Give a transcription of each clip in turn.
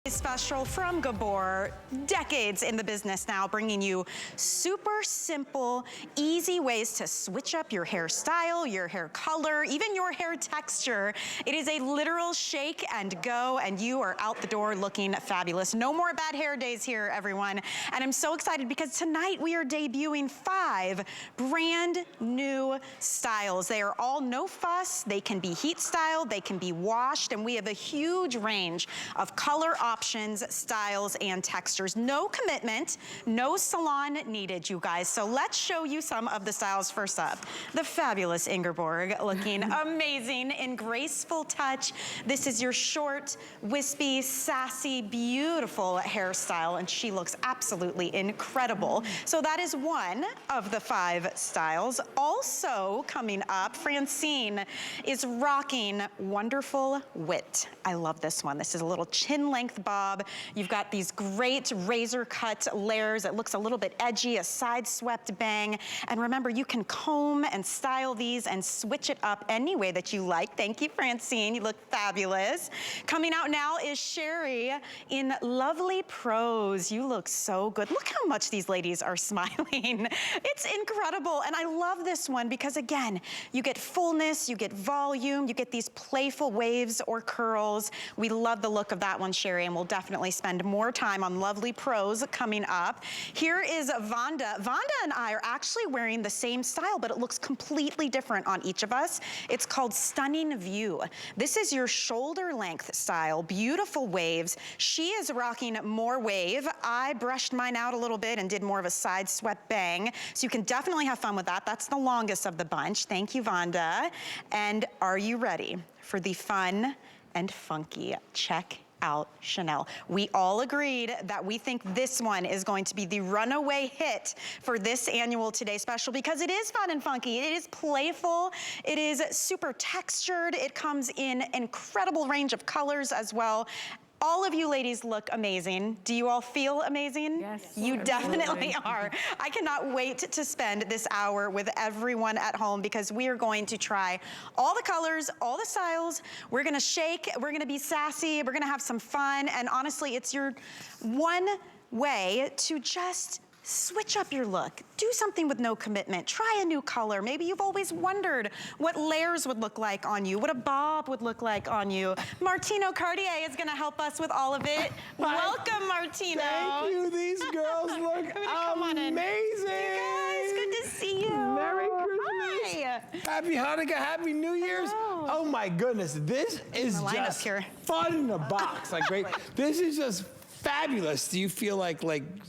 Special from Gabor, decades in the business now, bringing you super simple, easy ways to switch up your hairstyle, your hair color, even your hair texture. It is a literal shake and go, and you are out the door looking fabulous. No more bad hair days here, everyone. And I'm so excited because tonight we are debuting 5 brand new styles. They are all no fuss. They can be heat styled, they can be washed, and we have a huge range of color options, styles, and textures. No commitment, no salon needed, you guys. So let's show you some of the styles. First up, the fabulous Ingeborg, looking amazing in graceful touch. This is your short, wispy, sassy, beautiful hairstyle, and she looks absolutely incredible. So that is one of the 5 styles. Also coming up, Francine is rocking wonderful wit. I love this one. This is a little chin length bob. You've got these great razor cut layers. It looks a little bit edgy, a side swept bang. And remember, you can comb and style these and switch it up any way that you like. Thank you, Francine. You look fabulous. Coming out now is Sherry in lovely prose. You look so good. Look how much these ladies are smiling. It's incredible. And I love this one because, again, you get fullness, you get volume, you get these playful waves or curls. We love the look of that one, Sherry, and we'll definitely spend more time on lovely prose coming up. Here is Vonda. Vonda and I are actually wearing the same style, but it looks completely different on each of us. It's called Stunning View. This is your shoulder length style, beautiful waves. She is rocking more wave. I brushed mine out a little bit and did more of a side swept bang. So you can definitely have fun with that. That's the longest of the bunch. Thank you, Vonda. And are you ready for the fun and funky? Check out Chanel. We all agreed that we think this one is going to be the runaway hit for this annual Today Special because it is fun and funky. It is playful. It is super textured. It comes in incredible range of colors as well. All of you ladies look amazing. Do you all feel amazing? Yes. You definitely are. I cannot wait to spend this hour with everyone at home because we are going to try all the colors, all the styles. We're gonna shake, we're gonna be sassy, we're gonna have some fun, and honestly, it's your one way to just switch up your look. Do something with no commitment. Try a new color. Maybe you've always wondered what layers would look like on you, what a bob would look like on you. Martino Cartier is gonna help us with all of it. Welcome, Martino. Thank you. These girls look amazing. You guys, good to see you. Merry Christmas. Hi. Happy Hanukkah, Happy New Year's. Oh my goodness, this is just fun in a box. Like great. This is just fabulous. Do you feel like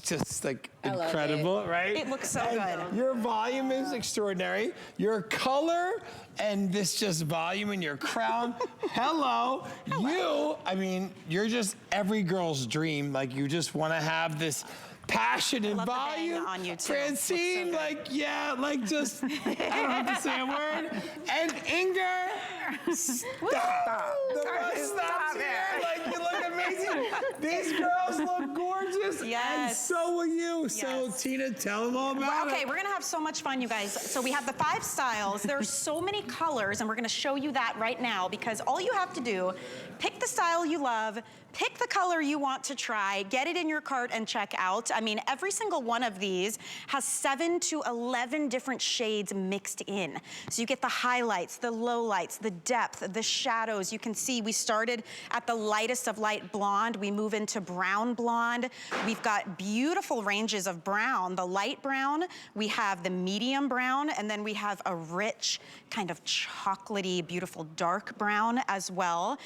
just incredible, right? It looks so good. Your volume is extraordinary. Your color and this just volume in your crown. Hello. You, I mean, you're just every girl's dream. Like you just want to have this passion and volume. On you too. Francine, just, I don't have to say a word. And Inger, stop. The bus stops here. Like, you look amazing. These girls look gorgeous. Yes. And so will you. Yes. So, Tina, tell them all about it. Okay, we're gonna have so much fun, you guys. So we have the 5 styles. There are so many colors, and we're gonna show you that right now because all you have to do, pick the style you love, pick the color you want to try, get it in your cart and check out. I mean, every single one of these has 7 to 11 different shades mixed in. So you get the highlights, the lowlights, the depth, the shadows. You can see we started at the lightest of light blonde. We move into brown blonde. We've got beautiful ranges of brown. The light brown, we have the medium brown, and then we have a rich, kind of chocolatey, beautiful dark brown as well.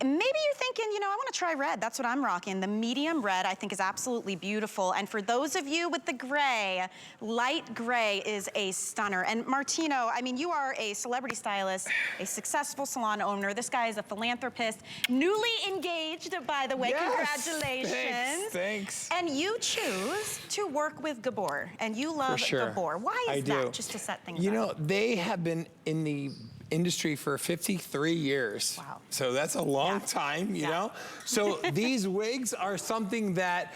Maybe you're thinking, you know, I want to try red. That's what I'm rocking. The medium red I think is absolutely beautiful. And for those of you with the gray, light gray is a stunner. And Martino, I mean, you are a celebrity stylist, a successful salon owner. This guy is a philanthropist, newly engaged, by the way. Yes. Congratulations. Thanks. And you choose to work with Gabor, and you love Gabor. Why is that? Just to set things up. You know, they have been in the industry for 53 years. Wow. So that's a long time, you know? So these wigs are something that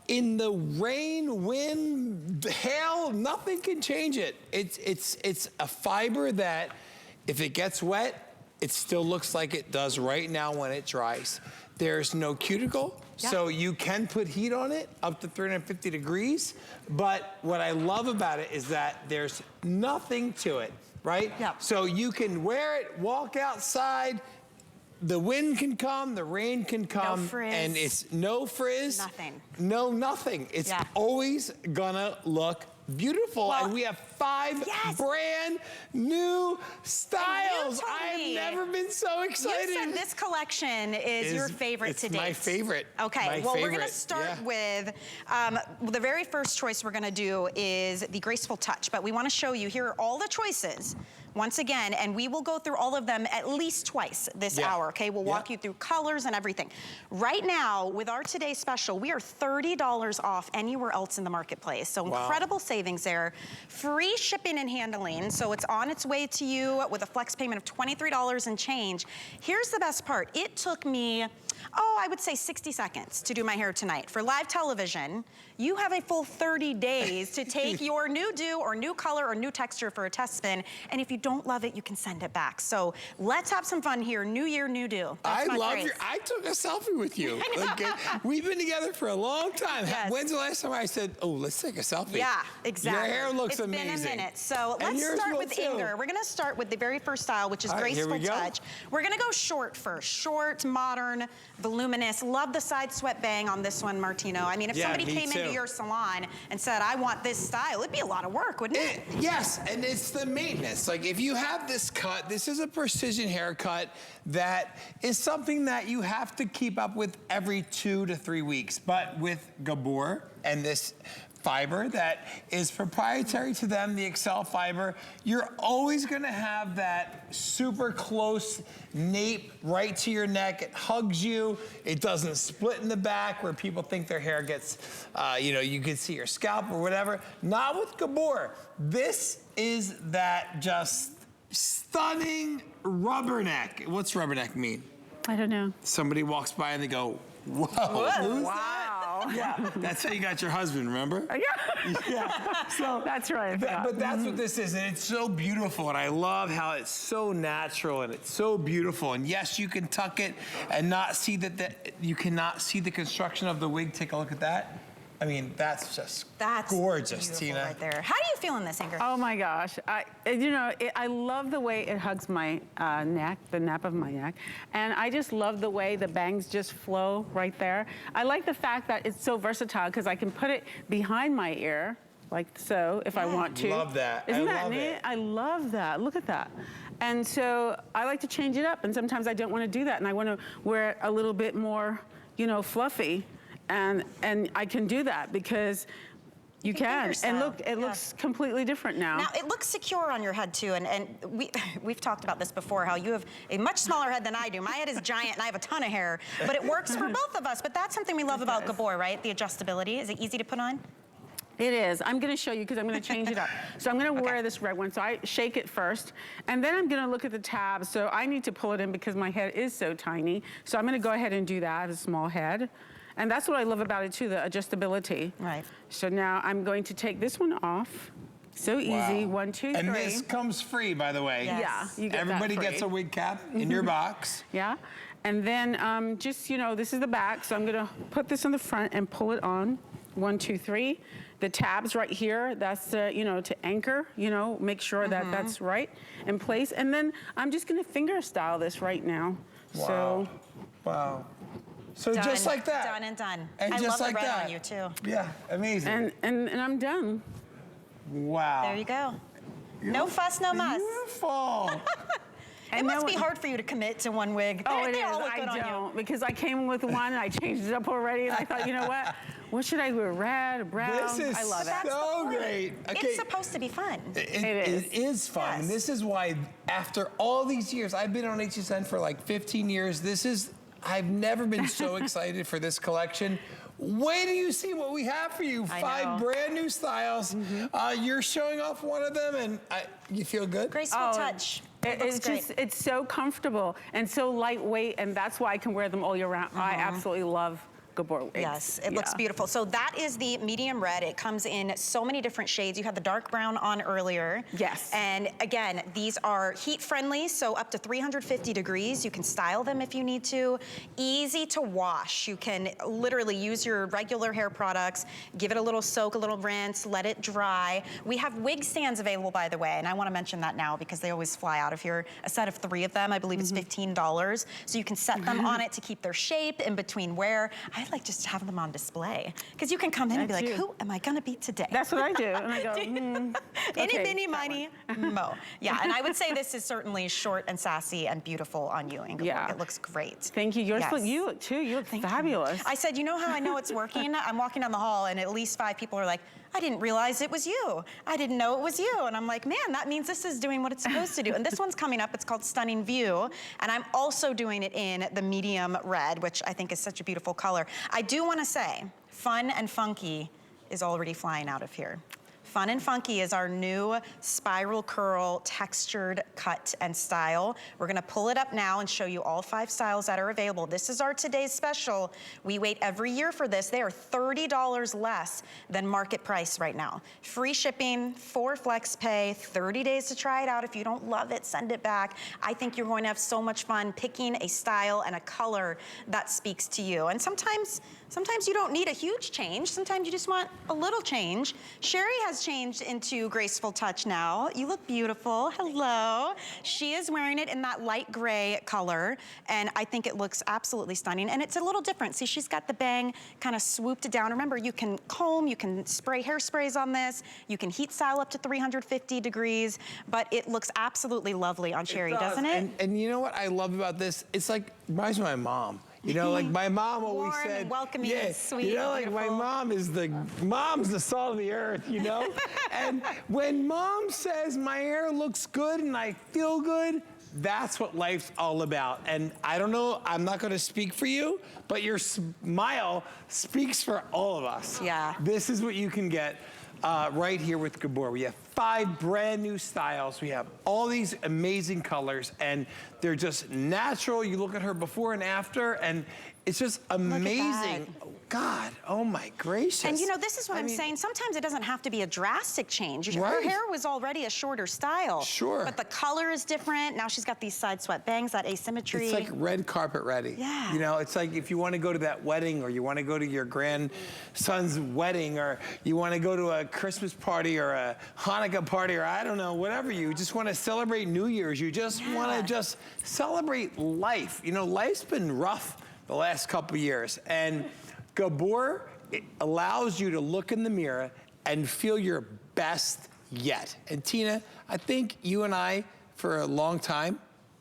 in the rain, wind, hail, nothing can change it. It's a fiber that if it gets wet, it still looks like it does right now when it dries. There's no cuticle, so you can put heat on it up to 350 degrees. But what I love about it is that there's nothing to it, right? Yeah. So you can wear it, walk outside, the wind can come, the rain can come, no frizz. and it's no frizz. Nothing. No, nothing. It's always gonna look beautiful, and we have 5 brand new styles. I have never been so excited. You said this collection is your favorite to date. It's my favorite. Okay, we're gonna start with, the very first choice we're gonna do is the Graceful Touch, but we wanna show you, here are all the choices. Once again, and we will go through all of them at least twice this hour, okay? We'll walk you through colors and everything. Right now, with our today's special, we are $30 off anywhere else in the marketplace. So incredible savings there. Free shipping and handling, so it's on its way to you with a flex payment of $23 and change. Here's the best part. It took me, I would say 60 seconds to do my hair tonight. For live television, you have a full 30 days to take your new do or new color or new texture for a test spin. And if you don't love it, you can send it back. So let's have some fun here. New year, new do. That's my phrase. I took a selfie with you. We've been together for a long time. When's the last time I said, let's take a selfie? Yeah, exactly. Your hair looks amazing. It's been a minute. So let's start with Inger. We're gonna start with the very first style, which is Graceful Touch. We're gonna go short first. Short, modern, voluminous. Love the side swept bang on this one, Martino. I mean, if somebody came into your salon and said, I want this style, it'd be a lot of work, wouldn't it? Yes, and it's the maintenance. Like, if you have this cut, this is a precision haircut that is something that you have to keep up with every 2 to 3 weeks. But with Gabor and this fiber that is proprietary to them, the Excelle fiber, you're always gonna have that super close nape right to your neck. It hugs you. It doesn't split in the back where people think their hair gets, you can see your scalp or whatever. Not with Gabor. This is that just stunning rubberneck. What's rubberneck mean? I don't know. Somebody walks by and they go, whoa, who's that? Yeah, that's how you got your husband, remember? Yeah. So that's right. But that's what this is, and it's so beautiful, and I love how it's so natural and it's so beautiful. And yes, you can tuck it and not see you cannot see the construction of the wig. Take a look at that. I mean, that's just gorgeous, Tina. Right there. How do you feel in this, Inger? Oh my gosh, I love the way it hugs my neck, the nape of my neck, and I just love the way the bangs just flow right there. I like the fact that it's so versatile because I can put it behind my ear, like so, if I want to. Love that. Isn't that neat? I love that. Look at that. And so I like to change it up, and sometimes I don't want to do that, and I want to wear it a little bit more, fluffy. And I can do that because you can. And look, it looks completely different now. Now, it looks secure on your head, too. And we've talked about this before, how you have a much smaller head than I do. My head is giant, and I have a ton of hair. But it works for both of us. But that's something we love about Gabor, right? The adjustability. Is it easy to put on? It is. I'm going to show you because I'm going to change it up. So I'm going to wear this red one. So I shake it first. And then I'm going to look at the tabs. So I need to pull it in because my head is so tiny. So I'm going to go ahead and do that. I have a small head. And that's what I love about it too, the adjustability. Right. So now I'm going to take this one off. So easy, 1, 2, 3. And this comes free, by the way. Yes. Yeah, you get Everybody that free. gets a wig cap in your box. Yeah, and then just, this is the back, so I'm gonna put this in the front and pull it on. 1, 2, 3. The tabs right here, that's, to anchor, make sure that that's right in place. And then I'm just gonna finger style this right now. Wow. So, wow. So Done. just like that. Done and done. And I just love like the red that. on you, too. Yeah, amazing. and I'm done. Wow. There you go. No fuss, no muss. Beautiful. It must be hard for you to commit to one wig. Oh, They it is. all look I good on you. don't, because I came with one and I changed it up already, and I thought, you know what should I wear? Red, brown? This is I love it. so great. Okay. It's supposed to be fun. It is fun. Yes. And this is why, after all these years, I've been on HSN for like 15 years. I've never been so excited for this collection. Wait till you see what we have for you. 5 brand new styles. You're showing off one of them, and you feel good? Graceful touch. It's so comfortable and so lightweight, and that's why I can wear them all year round. I absolutely love Gabor wigs. Yes, it looks beautiful. So that is the medium red. It comes in so many different shades. You had the dark brown on earlier. Yes. And again, these are heat friendly, so up to 350 degrees. You can style them if you need to. Easy to wash. You can literally use your regular hair products, give it a little soak, a little rinse, let it dry. We have wig stands available, by the way, and I want to mention that now because they always fly out of here. A set of 3 of them, I believe it's $15. So you can set them on it to keep their shape in between wear. I like just to have them on display because you can come in and be like, who am I gonna be today? That's what I do. And I go, Itty bitty miny mo. Yeah, and I would say this is certainly short and sassy and beautiful on you, Ingeborg. Yeah. It looks great. Thank you. You look too. You look fabulous. I said, you know how I know it's working? I'm walking down the hall and at least 5 people are like, I didn't realize it was you. I didn't know it was you. And I'm like, man, that means this is doing what it's supposed to do. And this one's coming up. It's called Stunning View. And I'm also doing it in the medium red, which I think is such a beautiful color. I do want to say, Fun and Funky is already flying out of here. Fun and Funky is our new spiral curl textured cut and style. We're gonna pull it up now and show you all 5 styles that are available. This is our today's special. We wait every year for this. They are $30 less than market price right now. Free shipping, 4 flex pay, 30 days to try it out. If you don't love it, send it back. I think you're going to have so much fun picking a style and a color that speaks to you. And sometimes you don't need a huge change. Sometimes you just want a little change. Sherry has changed into Graceful Touch now. You look beautiful. Hello. She is wearing it in that light gray color, and I think it looks absolutely stunning. And it's a little different. See, she's got the bang kind of swooped down. Remember, you can comb, you can spray hairsprays on this, you can heat style up to 350 degrees, but it looks absolutely lovely on Sherry, doesn't it? And you know what I love about this? It's like, reminds me of my mom. You know, like my mom always Warm said, and welcoming and sweet, you know, like my mom is mom's the salt of the earth, you know? And when mom says my hair looks good and I feel good, that's what life's all about. And I don't know, I'm not gonna speak for you, but your smile speaks for all of us. Yeah. This is what you can get right here with Gabor. We have 5 brand new styles. We have all these amazing colors, and they're just natural. You look at her before and after, and it's just amazing. God, oh my gracious. And you know, this is what I'm saying. Sometimes it doesn't have to be a drastic change. Her hair was already a shorter style. Sure. But the color is different. Now she's got these side swept bangs, that asymmetry. It's like red carpet ready. Yeah. You know, it's like if you want to go to that wedding, or you want to go to your grandson's wedding, or you want to go to a Christmas party or a Hanukkah party, or I don't know, whatever, you just want to celebrate New Year's. You just want to just celebrate life. You know, life's been rough the last couple years, and Gabor, it allows you to look in the mirror and feel your best yet. And Tina, I think you and I, for a long time,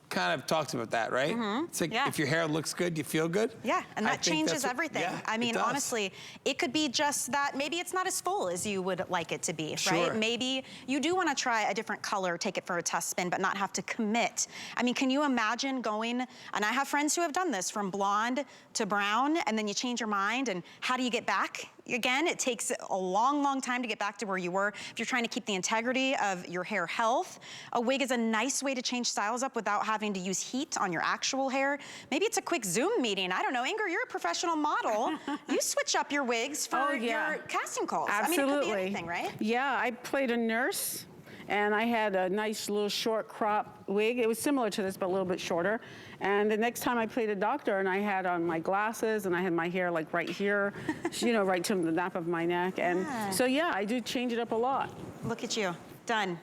kind of talked about that, right? It's like if your hair looks good, you feel good. Yeah, and that changes everything. Yeah, I mean, honestly, it could be just that maybe it's not as full as you would like it to be, right? Maybe you do want to try a different color, take it for a test spin, but not have to commit. I mean, can you imagine going, and I have friends who have done this, from blonde to brown, and then you change your mind, and how do you get back? Again, it takes a long, long time to get back to where you were. If you're trying to keep the integrity of your hair health, a wig is a nice way to change styles up without having to use heat on your actual hair. Maybe it's a quick Zoom meeting. I don't know. Inger, you're a professional model. You switch up your wigs for your casting calls. Absolutely. I mean, it could be anything, right? Yeah, I played a nurse, and I had a nice little short crop wig. It was similar to this, but a little bit shorter. And the next time I played a doctor, and I had on my glasses, and I had my hair like right here, you know, right to the nape of my neck. And so, yeah, I do change it up a lot. Look at you, done.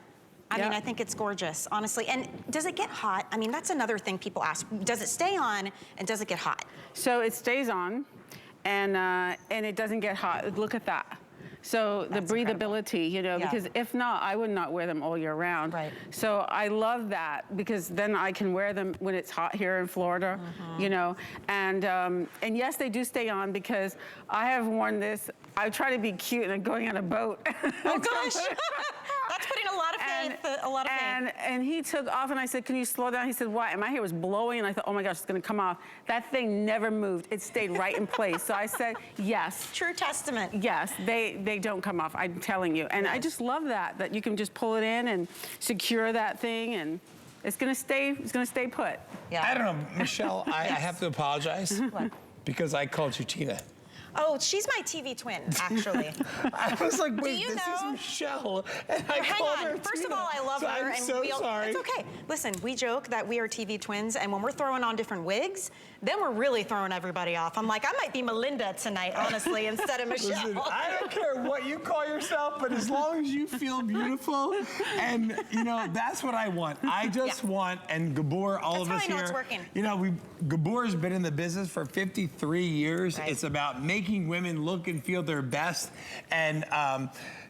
I mean, I think it's gorgeous, honestly. And does it get hot? I mean, that's another thing people ask. Does it stay on, and does it get hot? So it stays on, and it doesn't get hot. Look at that. So the breathability, you know, because if not, I would not wear them all year round. Right. So I love that, because then I can wear them when it's hot here in Florida, you know. And yes, they do stay on, because I have worn this. I try to be cute and going on a boat. Oh gosh. That's putting a lot of faith, And he took off, and I said, can you slow down? He said, why? And my hair was blowing, and I thought, oh my gosh, it's gonna come off. That thing never moved. It stayed right in place. So I said, yes. True testament. Yes, they don't come off, I'm telling you. And I just love that you can just pull it in and secure that thing, and it's gonna stay put. Yeah. I don't know, Michelle, I have to apologize because I called you Tina. Oh, she's my TV twin, actually. I was like, wait, you this know? is Michelle. And I Hang called on. her First of Tina. all, I love So her. I'm so sorry. It's okay. Listen, we joke that we are TV twins, and when we're throwing on different wigs, then we're really throwing everybody off. I'm like, I might be Melinda tonight, honestly, instead of Michelle. Listen, I don't care what you call yourself, but as long as you feel beautiful, and you know, that's what I want. I just want, and Gabor, all That's of us how I know here, it's working. you know, Gabor's been in the business for 53 years. Right. It's about making women look and feel their best. And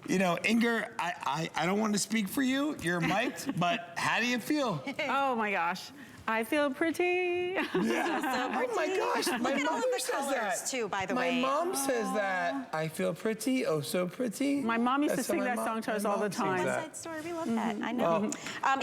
you know, Inger, I don't want to speak for you. You're mic'd, but how do you feel? Oh my gosh. I feel pretty. Yeah. Oh my gosh, my Look at all mother of the says colors, that too, by the My way. mom says that. I feel pretty, oh so pretty. My mom used to That's how sing my that mom- song to my us all the mom sings time. that. Inside story, we love that. I know.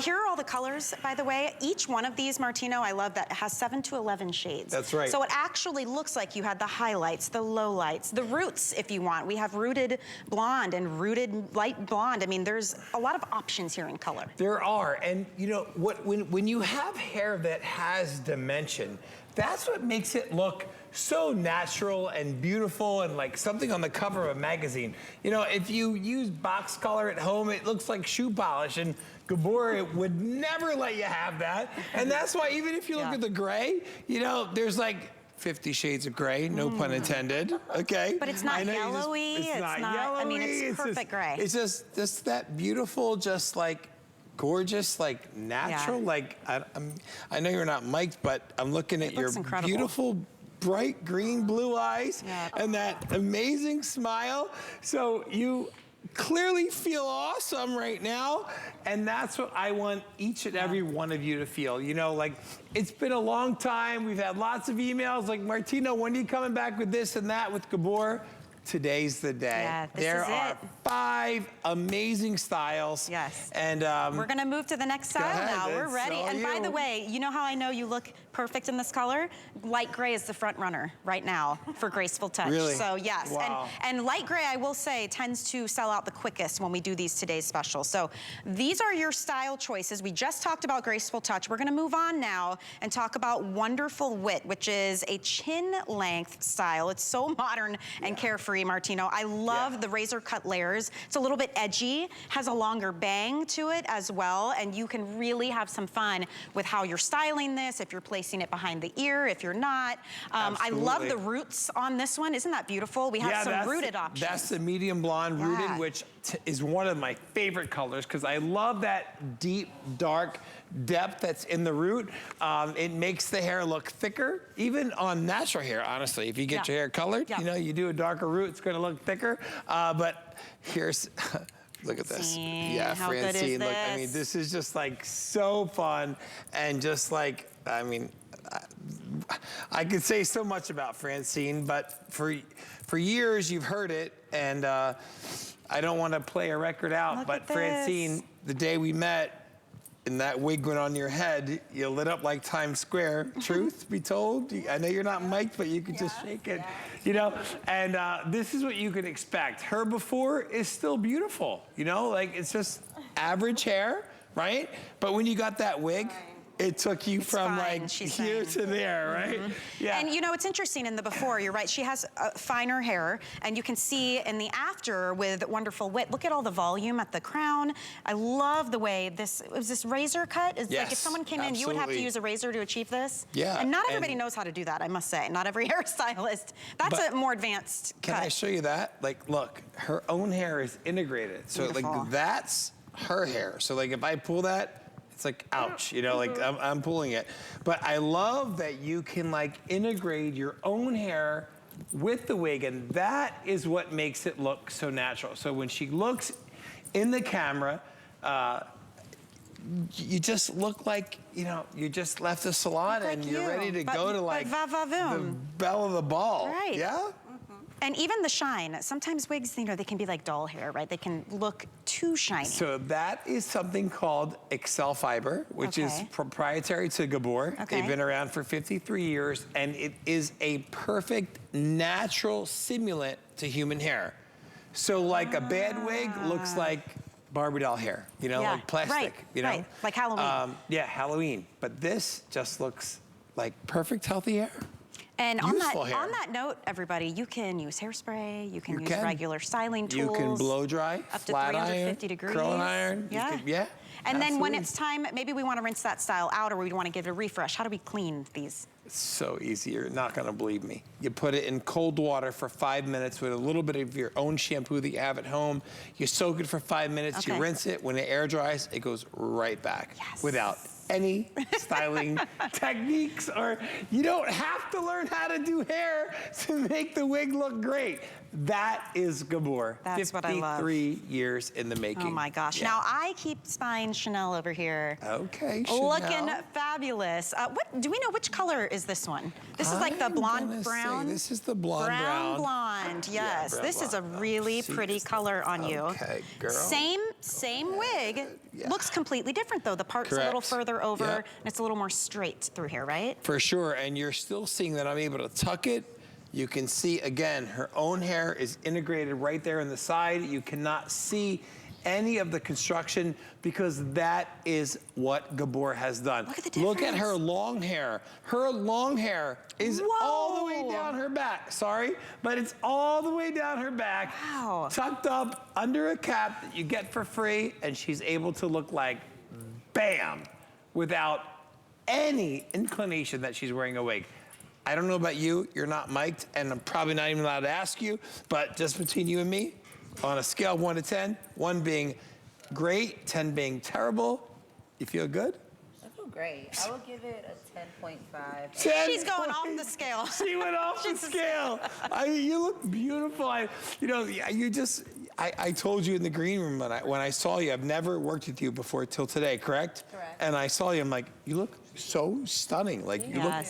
Here are all the colors, by the way. Each one of these, Martino, I love that it has 7 to 11 shades. That's right. So it actually looks like you had the highlights, the lowlights, the roots, if you want. We have rooted blonde and rooted light blonde. I mean, there's a lot of options here in color. There are, and you know what? When you have hair that has dimension, that's what makes it look so natural and beautiful and like something on the cover of a magazine. You know, if you use box color at home, it looks like shoe polish, and Gabor would never let you have that. And that's why even if you look at the gray, you know, there's like 50 shades of gray, no pun intended, okay? But it's not I know yellowy, it's not I mean, yellowy, it's perfect just, gray. It's just that beautiful, just like gorgeous, like natural, Yeah. like I know you're not mic'd, but I'm looking at your looks incredible. beautiful, bright green blue eyes Yeah. and that amazing smile. So you clearly feel awesome right now, and that's what I want each and every one of you to feel. You know, like, it's been a long time. We've had lots of emails like, Martino, when are you coming back with this and that with Gabor? Today's the day. Yeah, this there is are it. 5 amazing styles. Yes. And We're gonna move to the next style ahead, now. We're it's ready. all And by you. the way, you know how I know you look perfect in this color? Light gray is the front runner right now for Graceful Touch. Really? So yes, Wow. and light gray, I will say, tends to sell out the quickest when we do these today's special. So these are your style choices. We just talked about Graceful Touch. We're gonna move on now and talk about Wonderful Wit, which is a chin length style. It's so modern and carefree, Martino. I love the razor cut layers. It's a little bit edgy, has a longer bang to it as well, and you can really have some fun with how you're styling this, if you're placing it behind the ear, if you're not. I love Absolutely. the roots on this one. Isn't that beautiful? We have some rooted options. That's the medium blonde Yeah. rooted, which is one of my favorite colors because I love that deep, dark depth that's in the root. It makes the hair look thicker, even on natural hair, honestly. If you get your hair colored, you know, you do a darker root, it's gonna look thicker. But here's, look at this. Francine, Yeah, how good is Francine, look, I mean, this? this is just like so fun and just like, I mean, I could say so much about Francine, but for years you've heard it, and I don't want to play a record out, Look but at this. Francine, the day we met, and that wig went on your head, you lit up like Times Square. Truth be told, I know you're not mic'd, but you could just shake it, you know? And this is what you can expect. Her before is still beautiful, you know? Like, it's just average hair, right? But when you got that wig, it took you from fine, like she's here saying. to there, right? Yeah. And you know, it's interesting in the before, you're right, she has finer hair, and you can see in the after with Wonderful Wit, look at all the volume at the crown. I love the way this, was this razor cut? It's like if Yes, someone came in, you would have to absolutely. use a razor to achieve this? Yeah, And not and- everybody knows how to do that, I must say. Not every hairstylist. That's But a more advanced Can cut. I show you that? Like, look, her own hair is integrated. So Beautiful. like, that's her hair. So like, if I pull that, it's like, ouch, you know, like I'm pulling it. But I love that you can like integrate your own hair with the wig, and that is what makes it look so natural. So when she looks in the camera, you just look like, you know, you just left the salon Look and like you're you. ready to But- go to but like va-va-voom. the belle of the ball. Right. Yeah? And even the shine. Sometimes wigs, you know, they can be like doll hair, right? They can look too shiny. So that is something called Excelle fiber, which is Okay. proprietary to Gabor. Okay. They've been around for 53 years, and it is a perfect natural simulant to human hair. So like a bad wig looks like Barbie doll hair, you know, Yeah, like plastic, right, you know? right, like Halloween. Yeah, Halloween. But this just looks like perfect healthy hair. And on Useful hair. that note, everybody, you can use hairspray, you can use regular styling tools. You can blow dry, up to flat 350 iron, degrees. curling iron. Yeah. Yeah. And then when absolutely. it's time, maybe we want to rinse that style out or we want to give it a refresh. How do we clean these? It's so easy, you're not gonna believe me. You put it in cold water for 5 minutes with a little bit of your own shampoo that you have at home. You soak it for 5 minutes, you rinse it. When it air dries, it goes right back without any styling techniques, or you don't have to learn how to do hair to make the wig look great. That is Gabor. That's what I love. 53 years in the making. Oh my gosh. Yeah. Now I keep spying Chanel over here. Okay, Chanel. Looking fabulous. What do we know? Which color is this one? This is like the blonde brown. This is the blonde blonde. Yes. brown this is a blonde. really See, pretty color on you. Okay, girl. Same wig. Looks completely different though. The part's a little further over and it's a little more straight through here, right? For sure, and you're still seeing that I'm able to tuck it. You can see, again, her own hair is integrated right there in the side. You cannot see any of the construction because that is what Gabor has done. Look at the difference. Look at her long hair. Her long hair is all the way down her back. Sorry, but it's all the way down her back. Wow. Tucked up under a cap that you get for free, and she's able to look like bam, without any inclination that she's wearing a wig. I don't know about you, you're not mic'd, and I'm probably not even allowed to ask you, but just between you and me, on a scale of 1 to 10, 1 being great, 10 being terrible, you feel good? I feel great. I will give it a 10.5. She's going off the scale. She went off the scale. You look beautiful. I told you in the green room when I saw you, I've never worked with you before till today, correct? Correct. And I saw you, I'm like, you look so stunning. Like, you look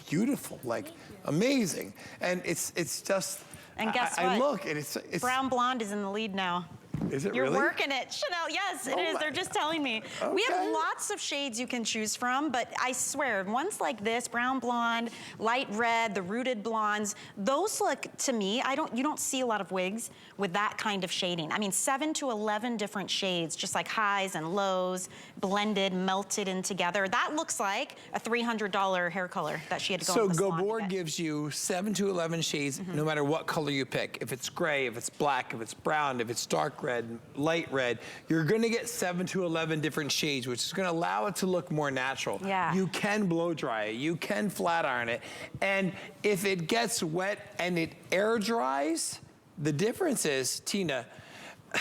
beautiful, like amazing. And it's just, And guess I what? look, and it's Brown blonde is in the lead now. Is it You're really? working it, Chanel. Yes, it is. They're just telling me. We have Okay. lots of shades you can choose from, but I swear, ones like this, brown blonde, light red, the rooted blondes, those look, to me, you don't see a lot of wigs with that kind of shading. I mean, 7 to 11 different shades, just like highs and lows, blended, melted in together. That looks like a $300 hair color that she had to go in the salon to Gabor get. gives you 7 to 11 shades, no matter what color you pick. If it's gray, if it's black, if it's brown, if it's dark red, light red, you're gonna get 7 to 11 different shades, which is gonna allow it to look more natural. Yeah. You can blow dry it, you can flat iron it, and if it gets wet and it air dries, the difference is, Tina, I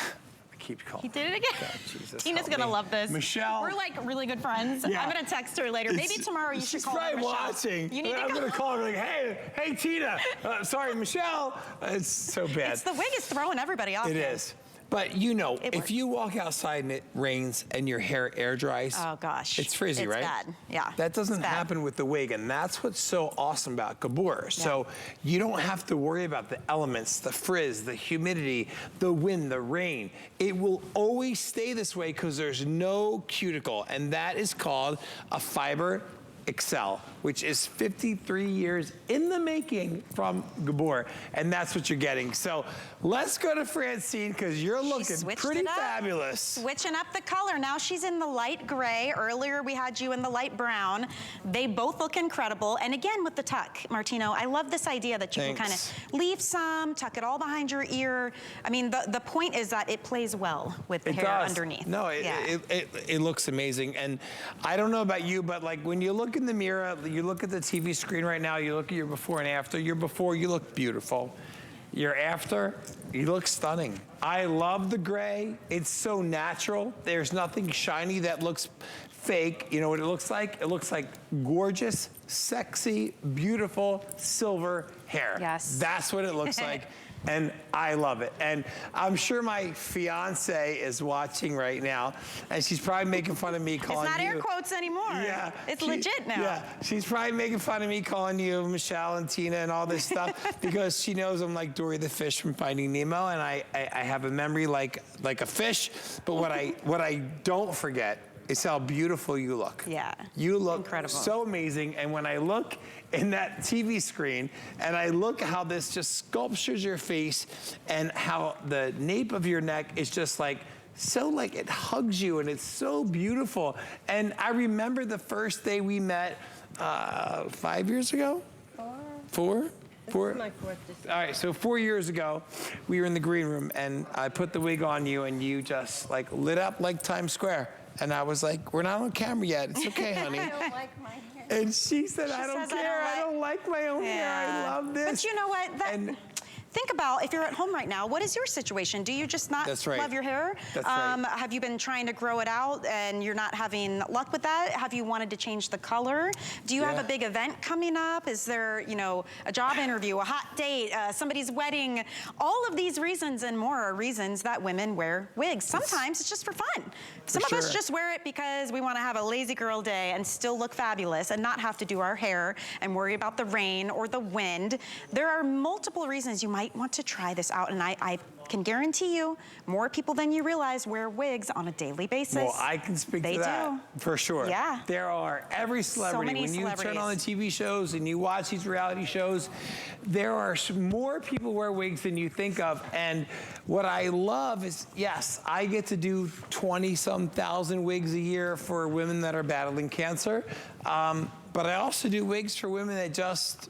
keep calling. He did it again. God, Jesus, Tina's help gonna me. love this. Michelle. We're like really good friends. Yeah. I'm gonna text her later. Maybe tomorrow you should She's call her, probably Michelle. watching. You need to I'm call gonna call her like, hey, Tina. Sorry, Michelle. It's so bad. The wig is throwing everybody off. It here. is. But you know, It if works. you walk outside and it rains and your hair air dries, Oh gosh. it's frizzy, It's right? bad. Yeah. That doesn't It's bad. happen with the wig, and that's what's so awesome about Gabor. So you don't have to worry about the elements, the frizz, the humidity, the wind, the rain. It will always stay this way because there's no cuticle, and that is called a fiber Excelle, which is 53 years in the making from Gabor, and that's what you're getting. So let's go to Francine because you're looking switched pretty it up. fabulous. Switching up the color. Now she's in the light gray. Earlier we had you in the light brown. They both look incredible. And again with the tuck, Martino, I love this idea that you can kind Thanks. of leave some, tuck it all behind your ear. I mean, the point is that it plays well with the It hair does. underneath. No, it looks amazing. And I don't know about you, but like when you look in the mirror, you look at the TV screen right now, you look at your before and after. Your before, you look beautiful. Your after, you look stunning. I love the gray. It's so natural. There's nothing shiny that looks fake. You know what it looks like? It looks like gorgeous, sexy, beautiful silver hair. Yes. That's what it looks like. And I love it. And I'm sure my fiance is watching right now, and she's probably making fun of me calling It's not you. air quotes anymore. Yeah. It's legit now. Yeah, she's probably making fun of me calling you Michelle and Tina and all this stuff because she knows I'm like Dory the fish from Finding Nemo, and I have a memory like a fish. But what I don't forget is how beautiful you look. Yeah. You look Incredible. so amazing. And when I look in that TV screen and I look how this just sculptures your face and how the nape of your neck is just like so like it hugs you and it's so beautiful. And I remember the first day we met 5 years ago. 4? This is my 4th December. All right, so 4 years ago, we were in the green room, and I put the wig on you, and you just like lit up like Times Square. And I was like, we're not on camera yet. It's okay, honey. I don't like my hair. And she said, I don't says, care. I don't like my own hair. I love this. But you know what? Think about if you're at home right now, what is your situation? Do you just not That's right. love your hair? That's right. Have you been trying to grow it out and you're not having luck with that? Have you wanted to change the color? Do you have a big event coming up? Is there, you know, a job interview, a hot date, somebody's wedding? All of these reasons and more are reasons that women wear wigs. Sometimes it's just for fun. Some of us just wear it because we want to have a lazy girl day and still look fabulous and not have to do our hair and worry about the rain or the wind. There are multiple reasons you might want to try this out, and I can guarantee you more people than you realize wear wigs on a daily basis. Well, I can speak to that for sure. Yeah. There are every celebrity. So many when you turn celebrities. on the TV shows and you watch these reality shows, there are more people wear wigs than you think of. And what I love is, yes, I get to do 20-some thousand wigs a year for women that are battling cancer. But I also do wigs for women that just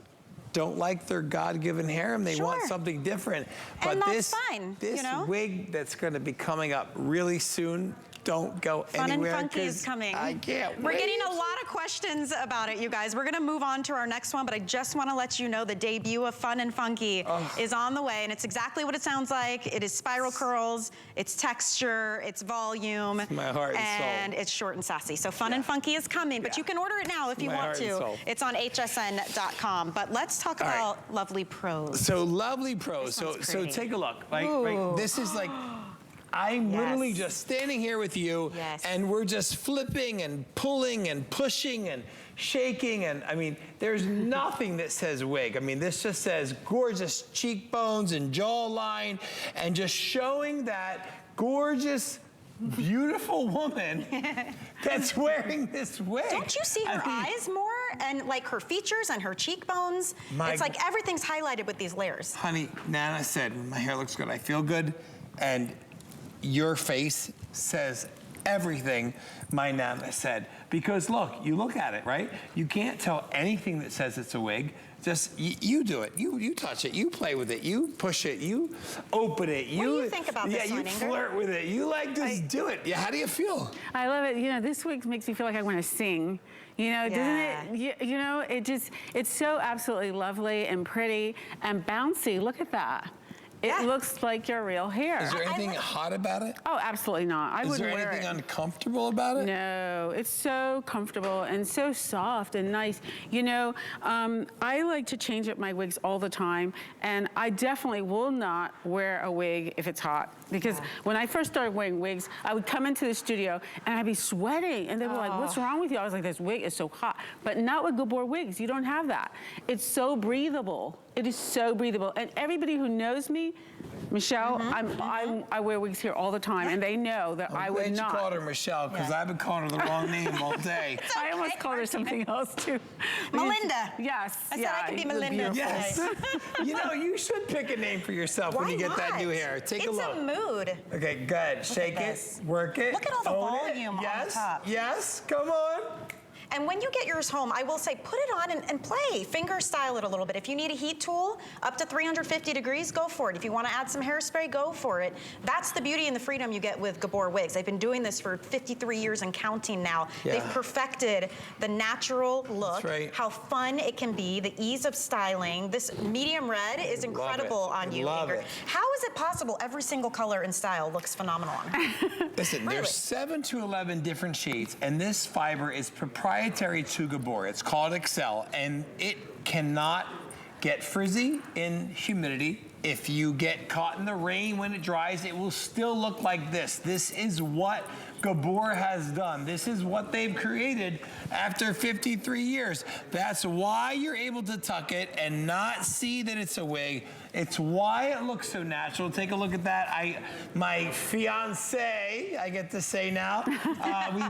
don't like their God-given hair and they want something different. But and that's fine, this you know? wig that's going to be coming up really soon, don't go Fun anywhere. and Funky is coming. I can't We're wait. getting a lot of questions about it, you guys. We're gonna move on to our next one, but I just wanna let you know the debut of Fun and Funky is on the way, and it's exactly what it sounds like. It is spiral curls, it's texture, it's volume, My heart and soul. and it's short and sassy. So Fun and Funky is coming, but you can order it now if you My want heart and to. soul. It's on hsn.com. But let's talk about Lovely Pros. So Lovely Pros. So pretty. take a look. Like this is like. I'm literally just standing here with you, and we're just flipping and pulling and pushing and shaking, and I mean, there's nothing that says wig. I mean, this just says gorgeous cheekbones and jawline, and just showing that gorgeous, beautiful woman that's wearing this wig. Don't you see her eyes more? And like her features and her cheekbones? It's like everything's highlighted with these layers. Honey, Nana said, when my hair looks good, I feel good, and your face says everything my Nana said. Because look, you look at it, right? You can't tell anything that says it's a wig. Just, you do it. You touch it. You play with it. You push it. You open it. What do you think about this one, you Ingrid? flirt with it. You like, just do it. Yeah, how do you feel? I love it. You know, this wig makes me feel like I want to sing. You know, doesn't it? You know, it's so absolutely lovely and pretty and bouncy. Look at that. It looks like your real hair. Is there anything hot about it? Oh, absolutely not. I wouldn't wear it. Is there anything uncomfortable about it? No, it's so comfortable and so soft and nice. You know, I like to change up my wigs all the time, and I definitely will not wear a wig if it's hot. Because when I first started wearing wigs, I would come into the studio and I'd be sweating, and they were like, "What's wrong with you?" I was like, "This wig is so hot." But not with Gabor wigs. You don't have that. It's so breathable. It is so breathable. And everybody who knows me, Michelle, I wear wigs here all the time, and they know that I would not. You called her Michelle, because I've been calling her the wrong name all day. I almost called her something else too. Melinda. Yes. I said I could be Melinda. Yes. You know, you should pick a name for yourself when you get that new hair. Take a look. It's a mood. Okay, good. Shake it, work it. Look at all the own volume it. on the top. Yes, come on. And when you get yours home, I will say, put it on and play. Finger style it a little bit. If you need a heat tool, up to 350 degrees, go for it. If you want to add some hairspray, go for it. That's the beauty and the freedom you get with Gabor wigs. They've been doing this for 53 years and counting now. Yeah. They've perfected the natural look, That's right. how fun it can be, the ease of styling. This medium red is incredible on you, Ingrid. it. How is it possible every single color and style looks phenomenal on her? Listen, there's 7 to 11 different shades, and this fiber is proprietary to Gabor. It's called Excelle, and it cannot get frizzy in humidity. If you get caught in the rain when it dries, it will still look like this. This is what Gabor has done. This is what they've created after 53 years. That's why you're able to tuck it and not see that it's a wig. It's why it looks so natural. Take a look at that. My fiance, I get to say now, we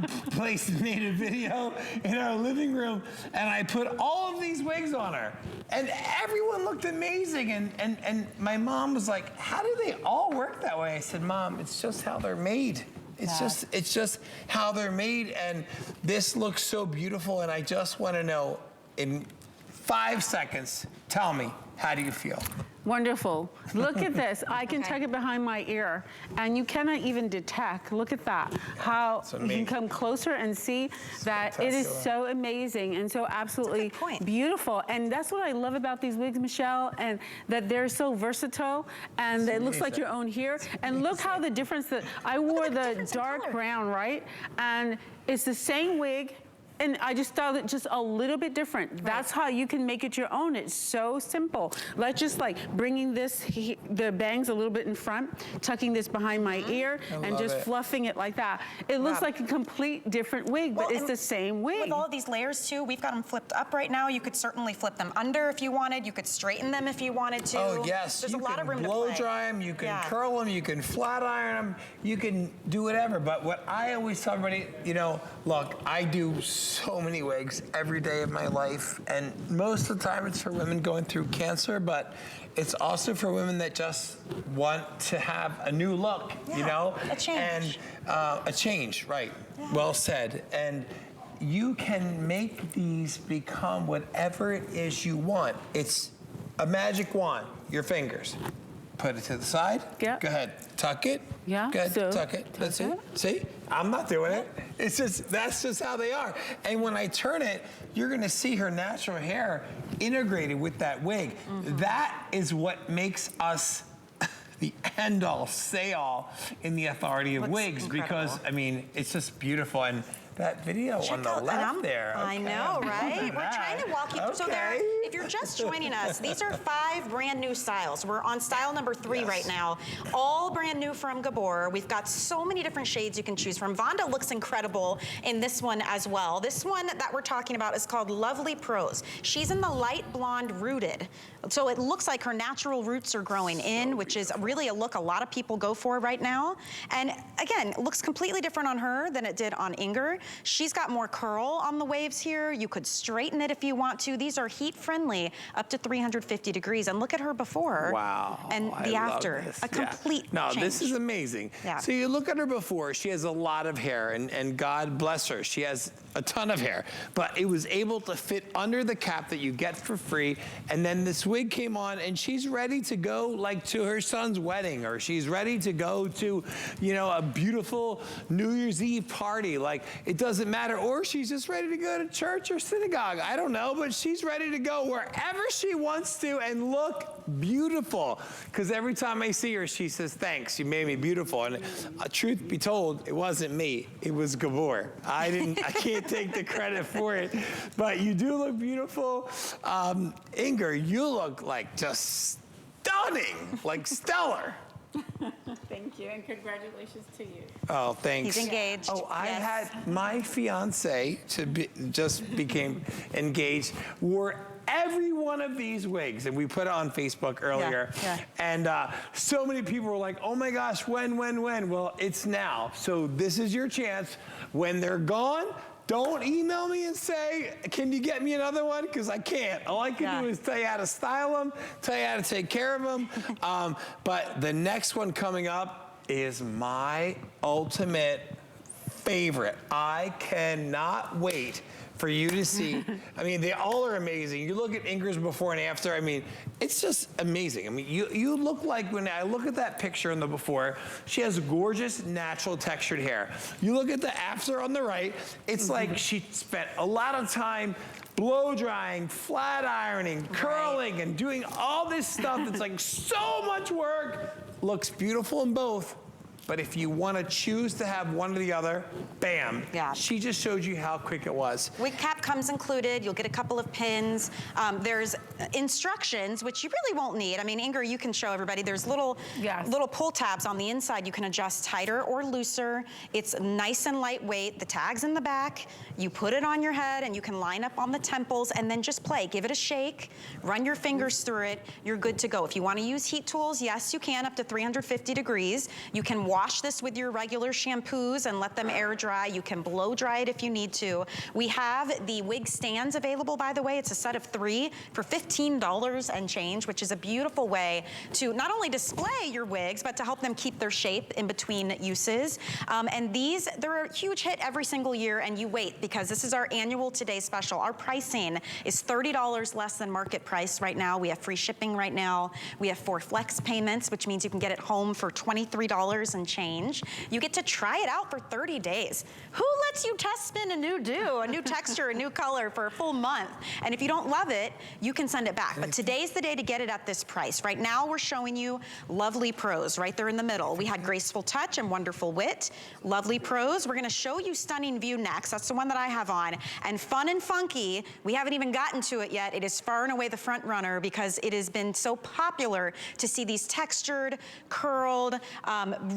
made a video in our living room, and I put all of these wigs on her. And everyone looked amazing. And my mom was like, how do they all work that way? I said, Mom, it's just how they're made. It's just how they're made, and this looks so beautiful, and I just want to know, in 5 seconds. Tell me, how do you feel? Wonderful. Look at this. I can tuck it behind my ear, and you cannot even detect. Look at that. How you can come closer and see that it is so amazing and so absolutely beautiful. And that's what I love about these wigs, Michelle, and that they're so versatile, and it looks like your own hair. And look how the difference that I wore the dark brown, right? And it's the same wig. And I just styled it just a little bit different. Right. That's how you can make it your own. It's so simple. Like just like bringing this, the bangs a little bit in front, tucking this behind my ear, and just fluffing it like that. It looks like a complete different wig, but it's the same wig. With all of these layers too, we've got them flipped up right now. You could certainly flip them under if you wanted. You could straighten them if you wanted to. Oh yes, there's a lot of room to play. You can blow dry them, you can curl them, you can flat iron them, you can do whatever. But what I always tell everybody, you know, look, I do so many wigs every day of my life, and most of the time it's for women going through cancer, but it's also for women that just want to have a new look, you know? A change. And a change, right. Yeah. Well said. And you can make these become whatever it is you want. It's a magic wand, your fingers. Put it to the side. Yeah. Go ahead. Tuck it. Yeah. Go ahead. So, tuck it. That's it. See? I'm not doing it. It's just, that's just how they are. And when I turn it, you're gonna see her natural hair integrated with that wig. That is what makes us the end-all, say-all in the authority of wigs, because, I mean, it's just beautiful. And that video on the left there. I know, right? We're trying to walk you through. So there, if you're just joining us, these are 5 brand new styles. We're on style number 3 right now. All brand new from Gabor. We've got so many different shades you can choose from. Vonda looks incredible in this one as well. This one that we're talking about is called Lovely Prose. She's in the light blonde rooted. So it looks like her natural roots are growing in, which is really a look a lot of people go for right now. And again, it looks completely different on her than it did on Inger. She's got more curl on the waves here. You could straighten it if you want to. These are heat friendly up to 350 degrees. And look at her before. Wow. And the after. A complete change. This is amazing. Yeah. So you look at her before, she has a lot of hair, and God bless her. She has a ton of hair, but it was able to fit under the cap that you get for free. And then this wig came on, and she's ready to go like to her son's wedding, or she's ready to go to, you know, a beautiful New Year's Eve party. Like, it doesn't matter. Or she's just ready to go to church or synagogue. I don't know, but she's ready to go wherever she wants to and look beautiful. Because every time I see her, she says, thanks, you made me beautiful. And truth be told, it wasn't me. It was Gabor. I can't take the credit for it. But you do look beautiful. Inger, you look like just stunning, like stellar. Thank you, and congratulations to you. Oh, thanks. He's engaged. Oh, I had my fiance just became engaged, wore every one of these wigs, and we put it on Facebook earlier. And so many people were like, oh my gosh, when? Well, it's now. So this is your chance. When they're gone, don't email me and say, can you get me another one? Because I can't. All I can do is tell you how to style them, tell you how to take care of them. But the next one coming up is my ultimate favorite. I cannot wait for you to see. I mean, they all are amazing. You look at Inger's before and after, I mean, it's just amazing. I mean, you look like, when I look at that picture in the before, she has gorgeous, natural textured hair. You look at the after on the right, it's like she spent a lot of time blow drying, flat ironing, curling, and doing all this stuff that's like so much work. Looks beautiful in both. But if you want to choose to have one or the other, bam. She just showed you how quick it was. Wig cap comes included. You'll get a couple of pins. There's instructions, which you really won't need. I mean, Inger, you can show everybody. There's little pull tabs on the inside. You can adjust tighter or looser. It's nice and lightweight. The tag's in the back. You put it on your head, and you can line up on the temples, and then just play. Give it a shake. Run your fingers through it. You're good to go. If you want to use heat tools, yes, you can, up to 350 degrees. You can wash this with your regular shampoos and let them air dry. You can blow dry it if you need to. We have the wig stands available, by the way. It's a set of 3 for $15 and change, which is a beautiful way to not only display your wigs, but to help them keep their shape in between uses. And these, they're a huge hit every single year, and you wait because this is our annual Today special. Our pricing is $30 less than market price right now. We have free shipping right now. We have 4 flex payments, which means you can get it home for $23 and change. You get to try it out for 30 days. Who lets you test spin a new do, a new texture, a new color for a full month? And if you don't love it, you can send it back. But today's the day to get it at this price. Right now, we're showing you Lovely Pros right there in the middle. We had Graceful Touch and Wonderful Wit. Lovely Pros. We're gonna show you Stunning View next. That's the one that I have on. And Fun and Funky, we haven't even gotten to it yet. It is far and away the front runner because it has been so popular to see these textured, curled,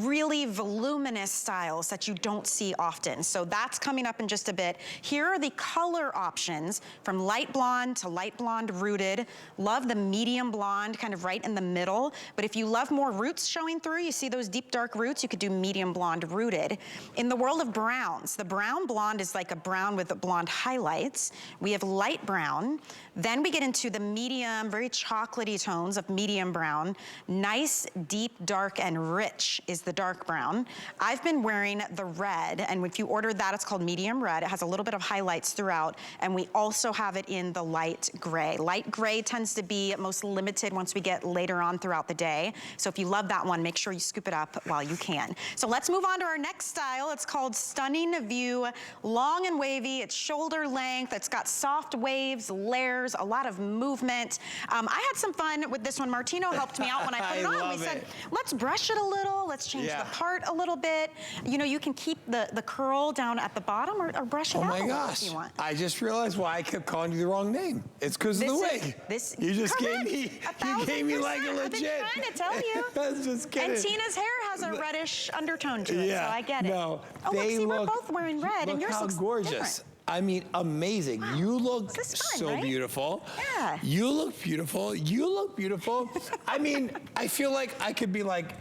really voluminous styles that you don't see often. So that's coming up in just a bit. Here are the color options from light blonde to light blonde rooted. Love the medium blonde kind of right in the middle. But if you love more roots showing through, you see those deep dark roots, you could do medium blonde rooted. In the world of browns, the brown blonde is like a brown with blonde highlights. We have light brown. Then we get into the medium, very chocolatey tones of medium brown. Nice, deep, dark, and rich is the dark brown. I've been wearing the red, and if you ordered that, it's called medium red. It has a little bit of highlights throughout, and we also have it in the light gray. Light gray tends to be most limited once we get later on throughout the day. So if you love that one, make sure you scoop it up while you can. So let's move on to our next style. It's called Stunning View, long and wavy. It's shoulder length. It's got soft waves, layers, a lot of movement. I had some fun with this one. Martino helped me out when I put it on. We said, let's brush it a little. Let's change the part a little bit. You know, you can keep the curl down at the bottom or brush it out a little if you want. I just realized why I kept calling you the wrong name. It's because of the wig. You just gave me, you gave me like a legit. I've been trying to tell you. I was just kidding. And Tina's hair has a reddish undertone to it, so I get it. No, oh, look, see, we're both wearing red, and yours looks gorgeous. Different. I mean, amazing. Wow. You look so beautiful. Yeah. You look beautiful. You look beautiful. I mean, I feel like I could be like,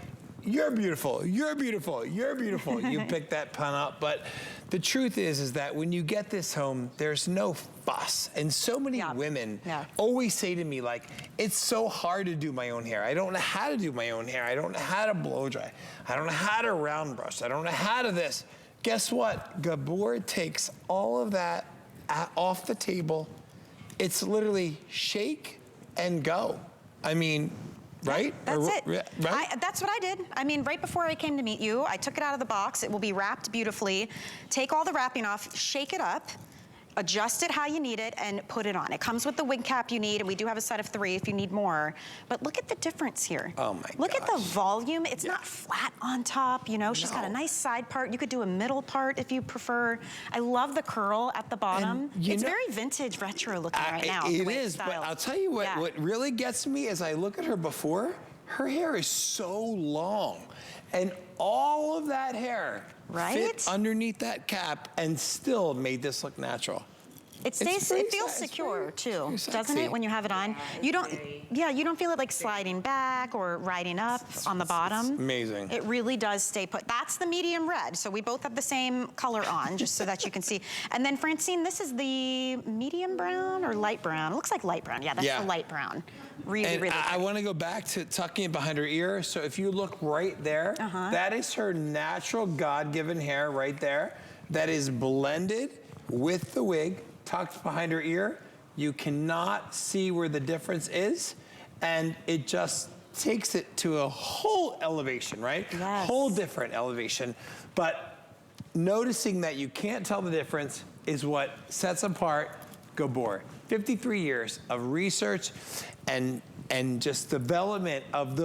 you're beautiful, you're beautiful, you're beautiful. You picked that pun up, but the truth is that when you get this home, there's no fuss. And so many women always say to me, like, it's so hard to do my own hair. I don't know how to do my own hair. I don't know how to blow dry. I don't know how to round brush. I don't know how to this. Guess what? Gabor takes all of that off the table. It's literally shake and go. I mean, right? That's it. Right? That's what I did. I mean, right before I came to meet you, I took it out of the box. It will be wrapped beautifully. Take all the wrapping off, shake it up, adjust it how you need it, and put it on. It comes with the wig cap you need, and we do have a set of 3 if you need more. But look at the difference here. Oh my gosh. Look at the volume. It's not flat on top, you know. She's got a nice side part. You could do a middle part if you prefer. I love the curl at the bottom. It's very vintage retro looking right now. It is, but I'll tell you what really gets me is I look at her before, her hair is so long. And all of that hair fit underneath that cap and still made this look natural. It feels secure too, doesn't it, when you have it on? You don't, you don't feel it like sliding back or riding up on the bottom. It's amazing. It really does stay put. That's the medium red, so we both have the same color on, just so that you can see. And then Francine, this is the medium brown or light brown? It looks like light brown. Yeah, that's the light brown. Really, really I want to go back to tucking it behind her ear. So if you look right there, that is her natural God-given hair right there. That is blended with the wig, tucked behind her ear. You cannot see where the difference is. And it just takes it to a whole elevation, right? Yes. Whole different elevation. But noticing that you can't tell the difference is what sets apart Gabor. 53 years of research and just development of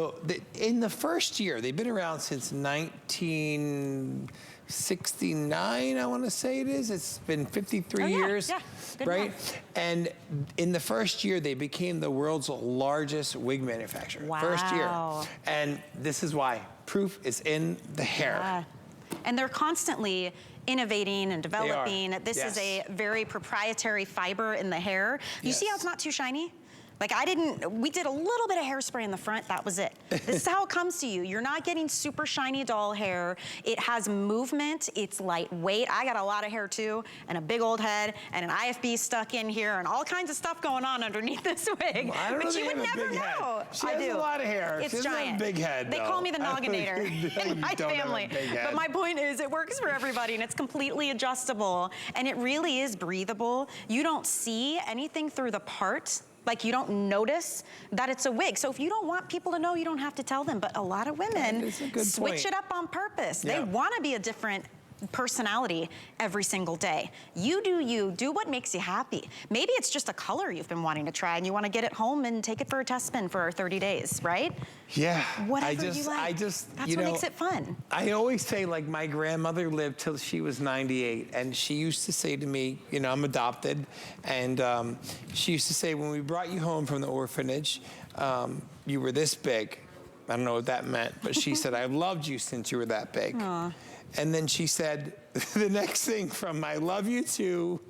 in the first year. They've been around since 1969, I want to say it is. It's been 53 years, right? And in the first year, they became the world's largest wig manufacturer. Wow. First year. And this is why. Proof is in the hair. Yeah. And they're constantly innovating and developing. This is a very proprietary fiber in the hair. You see how it's not too shiny? Like we did a little bit of hairspray in the front, that was it. This is how it comes to you. You're not getting super shiny doll hair. It has movement, it's lightweight. I got a lot of hair too, and a big old head, and an IFB stuck in here, and all kinds of stuff going on underneath this wig. Well, I don't but know you would never know. She has a lot of hair. It's she doesn't giant. have a big head, They though. call me the nogginator in my family. But my point is, it works for everybody, and it's completely adjustable, and it really is breathable. You don't see anything through the part. Like, you don't notice that it's a wig. So if you don't want people to know, you don't have to tell them. But a lot of women switch it up on purpose. Yeah. They want to be a different personality every single day. You do what makes you happy. Maybe it's just a color you've been wanting to try and you want to get it home and take it for a test spin for 30 days, right? Yeah. Whatever you like. That's what makes it fun. I always say, like, my grandmother lived till she was 98, and she used to say to me, you know, I'm adopted, and she used to say, when we brought you home from the orphanage, you were this big. I don't know what that meant, but she said, I've loved you since you were that big. Aww. And then she said, the next thing from I love you to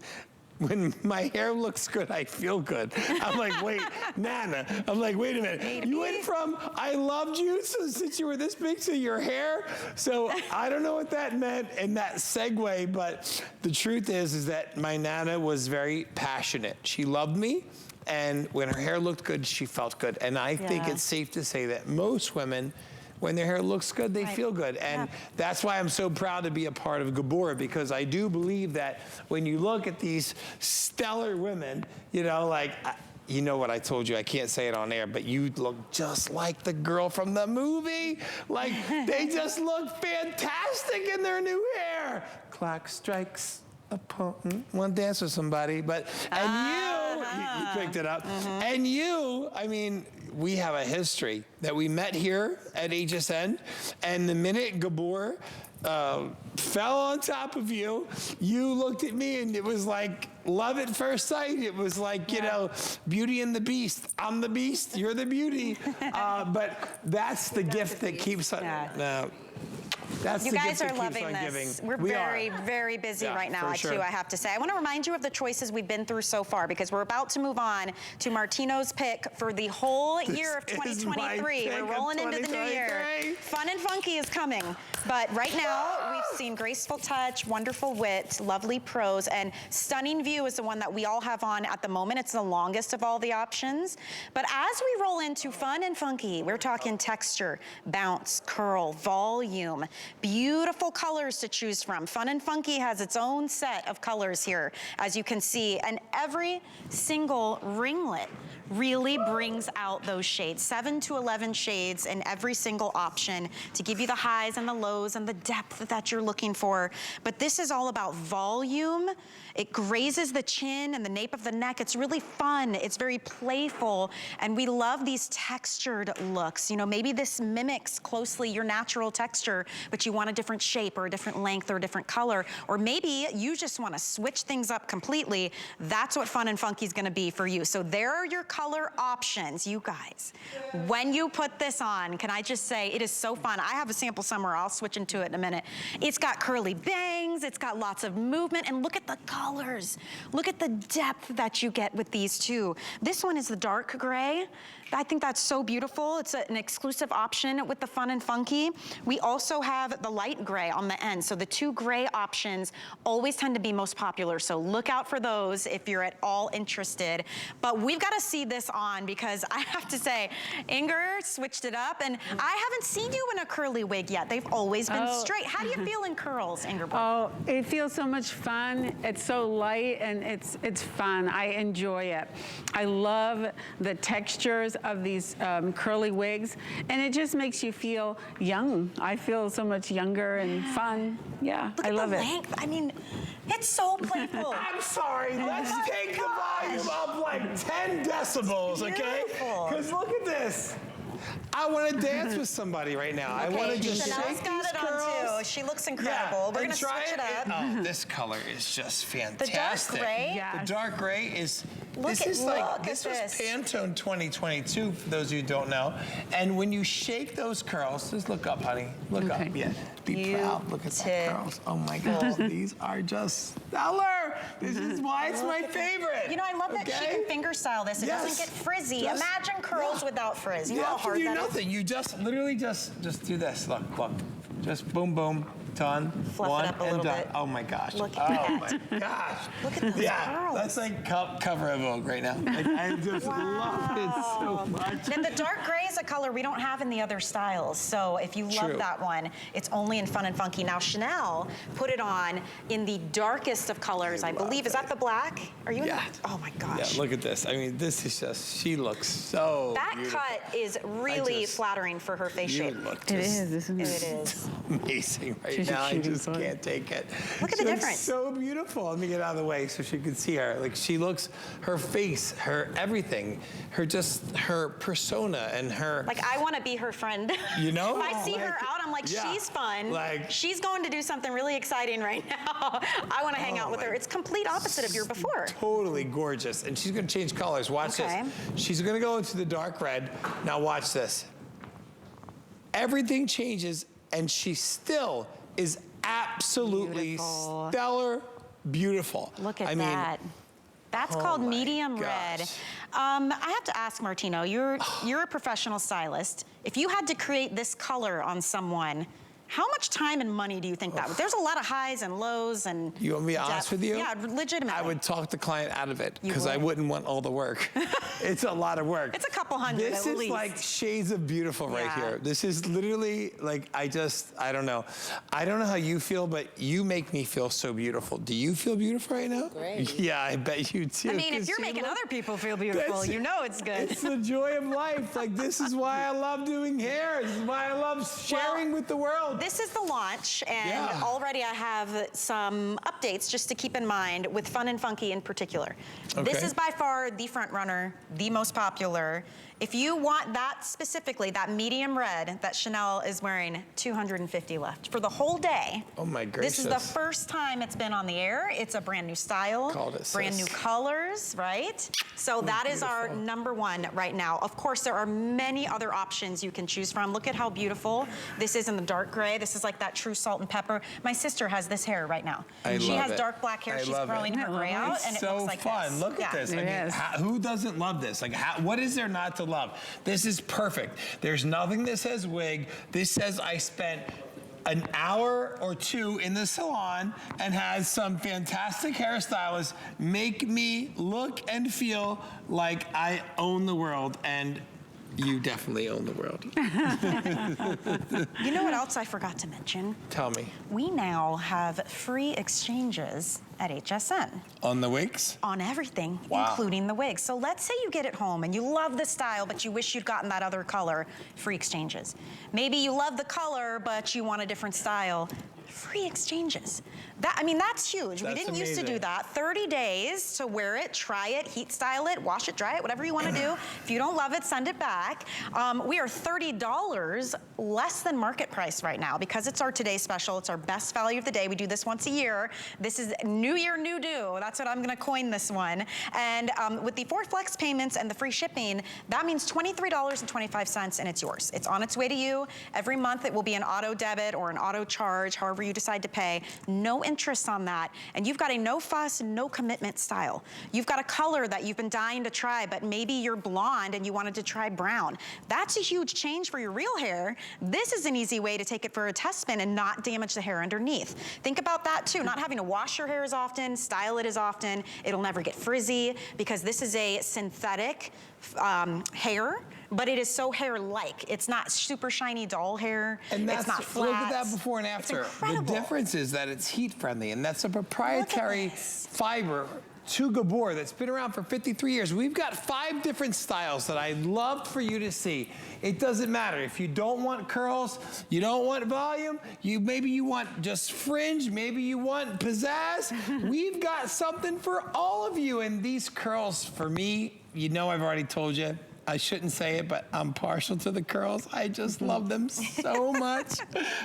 when my hair looks good, I feel good. I'm like, wait, Nana. I'm like, wait a minute. Maybe. You went from I loved you since you were this big to your hair? So I don't know what that meant in that segue, but the truth is that my Nana was very passionate. She loved me. And when her hair looked good, she felt good. And I think it's safe to say that most women, when their hair looks good, they feel good. And that's why I'm so proud to be a part of Gabor, because I do believe that when you look at these stellar women, you know, like, you know what I told you, I can't say it on air, but you look just like the girl from the movie. Like, they just look fantastic in their new hair. Clock strikes upon one dance with somebody, but, and you picked it up. And you, I mean, we have a history that we met here at HSN, and the minute Gabor fell on top of you, you looked at me and it was like love at first sight. It was like, you know, Beauty and the Beast. I'm the Beast, you're the Beauty. But that's the gift that keeps us. That's you guys are loving this. We're very busy right now, too, I have to say. I want to remind you of the choices we've been through so far, because we're about to move on to Martino's pick for the whole year of 2023. We're rolling into the new year. Fun and funky is coming. But right now, we've seen graceful touch, wonderful wit, lovely prose, and stunning view is the one that we all have on at the moment. It's the longest of all the options. But as we roll into fun and funky, we're talking texture, bounce, curl, volume, beautiful colors to choose from. Fun and Funky has its own set of colors here, as you can see, and every single ringlet really brings out those shades. 7 to 11 shades in every single option to give you the highs and the lows and the depth that you're looking for. But this is all about volume. It grazes the chin and the nape of the neck. It's really fun. It's very playful. And we love these textured looks. You know, maybe this mimics closely your natural texture, but you want a different shape or a different length or a different color. Or maybe you just want to switch things up completely. That's what Fun and Funky is going to be for you. So there are your color options, you guys. When you put this on, can I just say, it is so fun. I have a sample somewhere. I'll switch into it in a minute. It's got curly bangs. It's got lots of movement. And look at the colors. Look at the depth that you get with these two. This one is the dark gray. I think that's so beautiful. It's an exclusive option with the Fun and Funky. We also have the light gray on the end. So the two gray options always tend to be most popular. So look out for those if you're at all interested. But we've got to see this on, because I have to say, Inger switched it up, and I haven't seen you in a curly wig yet. They've always been straight. How do you feel in curls, Inger? Oh, it feels so much fun. It's so light and it's fun. I enjoy it. I love the textures of these curly wigs, and it just makes you feel young. I feel so much younger and fun. Yeah, I love it. Length. I mean, it's so playful. I'm sorry. Let's take the volume up like 10 decibels, okay? Because look at this. I want to dance with somebody right now. I want to just shake got these it curls. on too. She looks incredible. Yeah, We're going to switch it up. Oh, this color is just fantastic. The dark gray? Yeah. The dark gray is This was Pantone 2022, for those of you who don't know. And when you shake those curls, just look up, honey. Look up. Yeah. Be proud. Look at the curls. Oh my God. These are just stellar. This is why it's my favorite. You know, I love that she can finger style this. It doesn't get frizzy. Imagine curls without frizz. You know how hard that is? You have to do nothing. You just literally just do this. Look. Just boom, boom. Done. Fluff it up a little bit. Oh my gosh. Look at that. Oh my gosh. Look at those curls. That's like cover of Vogue right now. Like, I just love it so much. And the dark gray is a color we don't have in the other styles. So if you love that one, it's only in Fun and Funky. Now Chanel put it on in the darkest of colors, I believe. Is that the black? Are you in that? Oh my gosh. Yeah, look at this. I mean, this is just, she looks so That beautiful. cut is really flattering for her face shape. It is, isn't it? It is. Amazing right now. I just can't take it. Look at the difference. So beautiful. Let me get out of the way so she can see her. Like, she looks, her face, her everything, her persona and her. Like, I want to be her friend. You know? If I see her out, I'm like, she's fun. Like, she's going to do something really exciting right now. I want to hang out with her. It's complete opposite of your before. Totally gorgeous. And she's going to change colors. Watch this. She's going to go into the dark red. Now watch this. Everything changes, and she still is absolutely stellar beautiful. Look at that. That's called medium red. I have to ask, Martino, you're a professional stylist. If you had to create this color on someone, how much time and money do you think that would? There's a lot of highs and lows and You want me to be honest with you? Yeah, legitimately. I would talk the client out of it because I wouldn't want all the work. It's a lot of work. It's a couple hundred at least. This is like shades of beautiful right here. This is literally like, I don't know. I don't know how you feel, but you make me feel so beautiful. Do you feel beautiful right now? Great. Yeah, I bet you do. I mean, if you're making other people feel beautiful, you know it's good. It's the joy of life. Like, this is why I love doing hair. This is why I love sharing with the world. This is the launch, and already I have some updates just to keep in mind with Fun and Funky in particular. This is by far the front runner, the most popular. If you want that specifically, that medium red that Chanel is wearing, 250 left for the whole day. Oh my gracious. This is the first time it's been on the air. It's a brand new style, brand new colors, right? So that is our #1 right now. Of course, there are many other options you can choose from. Look at how beautiful this is in the dark gray. This is like that true salt and pepper. My sister has this hair right now. She has dark black hair. She's growing her gray out, and it looks like this. It's so fun. Look at this. I mean, who doesn't love this? Like, what is there not to love? This is perfect. There's nothing that says wig. This says I spent an hour or two in the salon and has some fantastic hairstylists make me look and feel like I own the world, and you definitely own the world. You know what else I forgot to mention? Tell me. We now have free exchanges at HSN. On the wigs? On everything, including the wigs. So let's say you get it home and you love the style, but you wish you'd gotten that other color, free exchanges. Maybe you love the color, but you want a different style. Free exchanges. I mean, that's huge. We didn't used to do that. 30 days to wear it, try it, heat style it, wash it, dry it, whatever you want to do. If you don't love it, send it back. We are $30 less than market price right now because it's our Today Special. It's our best value of the day. We do this once a year. This is New Year, New Do. That's what I'm going to coin this one. And with the 4 flex payments and the free shipping, that means $23.25 and it's yours. It's on its way to you. Every month it will be an auto debit or an auto charge, however you decide to pay. No interest on that. And you've got a no fuss, no commitment style. You've got a color that you've been dying to try, but maybe you're blonde and you wanted to try brown. That's a huge change for your real hair. This is an easy way to take it for a test spin and not damage the hair underneath. Think about that too, not having to wash your hair as often, style it as often. It'll never get frizzy because this is a synthetic hair, but it is so hair-like. It's not super shiny doll hair. And it's not flat. Look at that before and after. The difference is that it's heat-friendly, and that's a proprietary fiber to Gabor that's been around for 53 years. We've got 5 different styles that I'd love for you to see. It doesn't matter. If you don't want curls, you don't want volume, maybe you want just fringe, maybe you want pizzazz. We've got something for all of you. And these curls, for me, you know I've already told you, I shouldn't say it, but I'm partial to the curls. I just love them so much.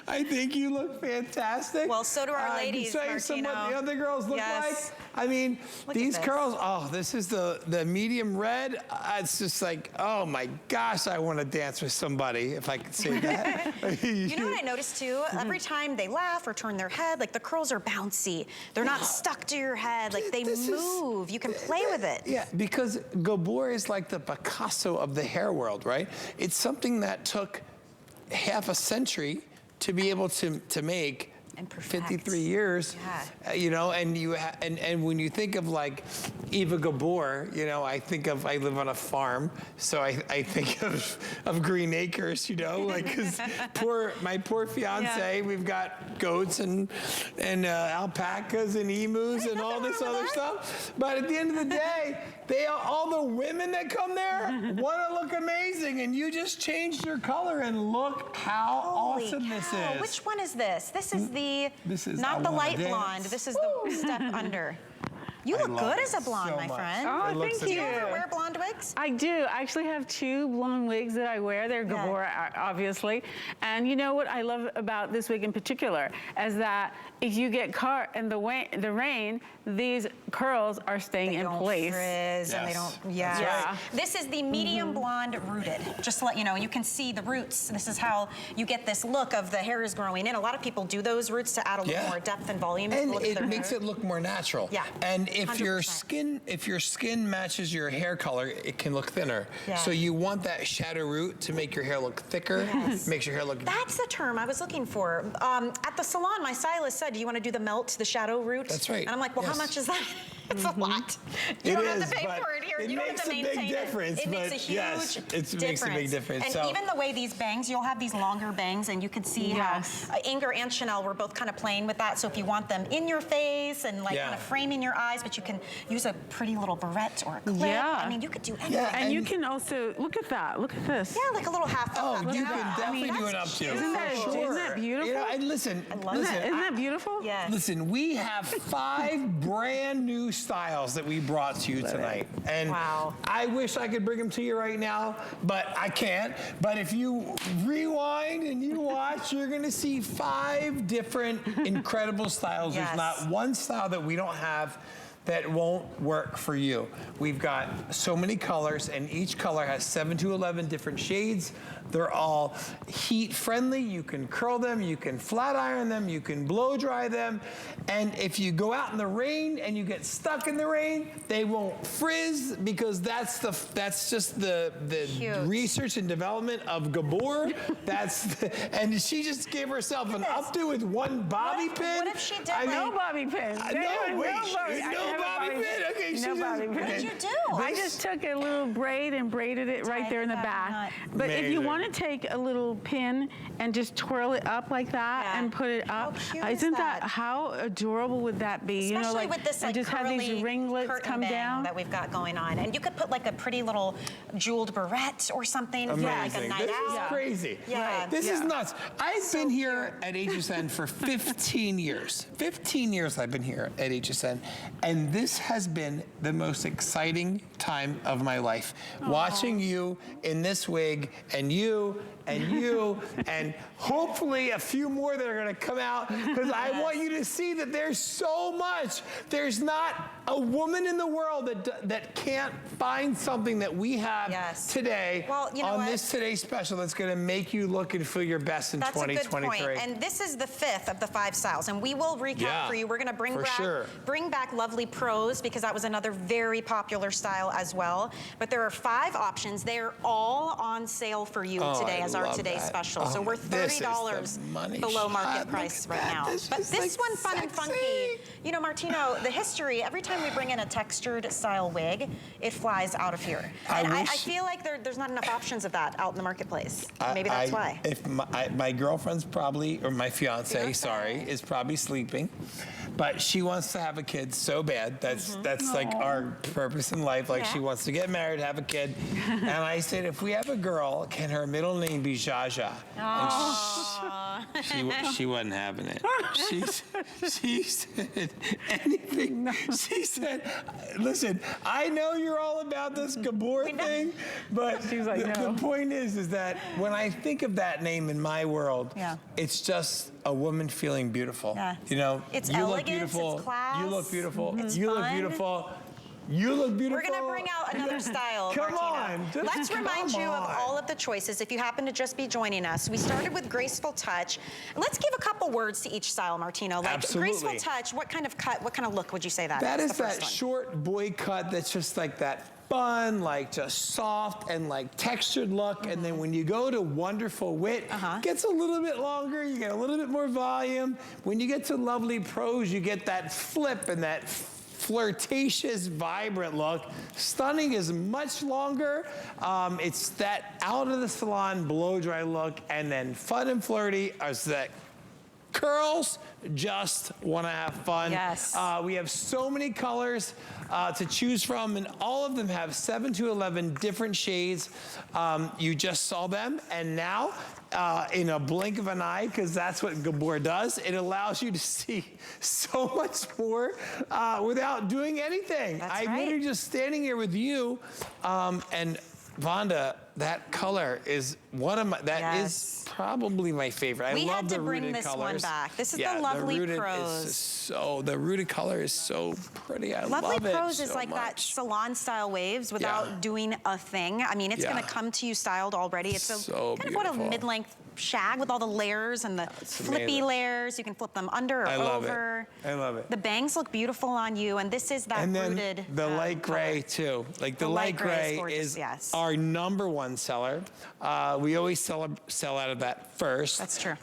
I think you look fantastic. Well, so do our ladies, Martino. Some what the other girls look like. I mean, Look these at this. curls, oh, this is the medium red. It's just like, oh my gosh, I want to dance with somebody, if I could say that. You know what I noticed too? Every time they laugh or turn their head, like the curls are bouncy. They're not stuck to your head, like they move. You can play with it. Yeah, because Gabor is like the Picasso of the hair world, right? It's something that took half a century to be able to make. And perfect. 53 years, you know, and and when you think of like Eva Gabor, you know, I live on a farm, so I think of Green Acres, you know, like because my poor fiance, we've got goats and alpacas and emus and all this other stuff, but at the end of the day, all the women that come there want to look amazing, and you just changed your color, and look how awesome this is. Which one is this? This is not I the Wanna light Dance. blonde. This is the step under. You look love good as a it blonde, so my much. friend. Oh, It looks thank Do you you. ever wear blonde wigs? I do. I actually have 2 blonde wigs that I wear. They're Gabor, obviously. And you know what I love about this wig in particular is that if you get caught in the rain, these curls are staying They in don't place. frizz and they don't, That's right. This is the medium blonde rooted. Just to let you know, you can see the roots. This is how you get this look of the hair is growing in. A lot of people do those roots to add a little more depth and volume to the And look of it their makes hair. it look more natural. Yeah, And if your 100%. skin matches your hair color, it can look thinner. Yeah. So you want that shadow root to make your hair look thicker. Yes. Makes your hair look. That's the term I was looking for. At the salon, my stylist said, do you want to do the melt, the shadow root? That's right. And I'm like, well, how Yes. much is that? It's a lot. You It don't is, have to pay but for it here. it You don't have makes to a big maintain difference, it. It makes a but huge yes, difference. it makes a big difference. And So- even the way these bangs, you'll have these longer bangs, and you can see Yes. how Inger and Chanel were both kind of playing with that. So if you want them in your face and like Yeah. kind of framing your eyes, but you can use a pretty little barrette or a clip. Yeah. I mean, you could do anything. Yeah, And you can also, look at that. Look at this. Yeah, like a little half. Oh, up, you know? can definitely do that's it up to. Isn't that- for isn't sure. that beautiful? You know, and listen, love listen, Isn't that beautiful? Yes. Listen, we have 5 brand new styles that we brought to you tonight. And Wow. I wish I could bring them to you right now, but I can't. But if you rewind and you watch, you're gonna see 5 different incredible styles. Yes. There's not one style that we don't have that won't work for you. We've got so many colors, and each color has 7 to 11 different shades. They're all heat friendly. You can curl them, you can flat iron them, you can blow dry them. And if you go out in the rain and you get stuck in the rain, they won't frizz, because that's just the Cute. research and development of Gabor. And she just gave herself an updo with 1 bobby pin. What if she did I like- No bobby pin. no, wait, I no have a bobby pin? Okay, she no just- bobby pin. What did you do? I just took a little braid and braided it right Tied there in the it back. up. But if you Amazing. want to take a little pin and just twirl it up like that Yeah. and put it How up, cute is isn't that? how adorable would that be? Especially you know, like, with this and like just have these curly ringlets curtain come bang down. that we've got going on, and you could put like a pretty little jeweled barrette or something. Amazing. Yeah, like a night This is out. crazy. Yeah. This is Yeah. nuts. I've been here at HSN for 15 years. 15 years I've been here at HSN, and this has been the most exciting time of my life. Watching you in this wig, and you, and hopefully a few more that are gonna come out, because I want you to see that there's so much. There's not a woman in the world that can't find something that we have Yes. today Well, you know on what? this Today Special that's gonna make you look and feel your best in That's a good 2023. point. And this is the 5th of the 5 styles, and we will recap Yeah, for you. We're going to for bring back Lovely Pros, because that was another very popular style as well. But there are 5 options. They're all on sale for you today I as our love Today that. Special. So Oh, we're this is the $30 money below shot. market Look price at right that. now. This But is, this like, one's fun and sexy. funky. You know, Martino, the history, every time we bring in a textured style wig, it flies out of here. And I wish- feel like there's not enough options of that out in the marketplace. Maybe that's why. If my girlfriend's probably, or my fiance, sorry, is probably sleeping, but she wants to have a kid so bad. That's like our purpose in life. Like, she Yeah. wants to get married, have a kid. And I said, if we have a girl, can her middle name be Jaja? And she wasn't having it. She said anything. She said, listen, I know you're all about this Gabor thing, but She's like, no. the point is that when I think of that name in my world, Yeah. it's just a woman feeling beautiful. Yeah. You know, It's you look elegance, beautiful. it's class. You look beautiful. It's was You fun. look beautiful. You look beautiful. We're gonna bring out another style, Come Martina. on, just Let's remind come you of on. all of the choices if you happen to just be joining us. We started with graceful touch. Let's give a couple words to each style, Martina. Like Absolutely. graceful touch, what kind of cut, what kind of look would you say that That is? is the that first one? short boy cut that's just like that fun, like just soft and like textured look. And then when you go to wonderful wit, gets a little bit longer, you get a little bit more volume. When you get to lovely pros, you get that flip and that flirtatious, vibrant look. Stunning is much longer. It's that out of the salon blow dry look, and then fun and flirty is that curls just want to have fun. Yes. We have so many colors to choose from, and all of them have 7 to 11 different shades. You just saw them, and now in a blink of an eye, because that's what Gabor does, it allows you to see so much more without doing anything. That's I'm right. literally just standing here with you, and Vonda, that color is one of my, that is probably my favorite. We I love had to the bring rooted this one colors. back. This is Yeah, the lovely rooted pros. Is so, the rooted color is so pretty. I Lovely love it Pros is so like that much. salon style waves without doing a thing. I mean, it's Yeah. gonna come to you styled already. It's So kind of what a beautiful. mid-length shag with all the layers and the flippy amazing. layers. You can flip them under or I love it. over. I love it. The bangs look beautiful on you, and this is that And then rooted the light gray color. too. Like the The light light gray is gray gorgeous, is yes. our #1 seller. We always sell out of that first. That's true.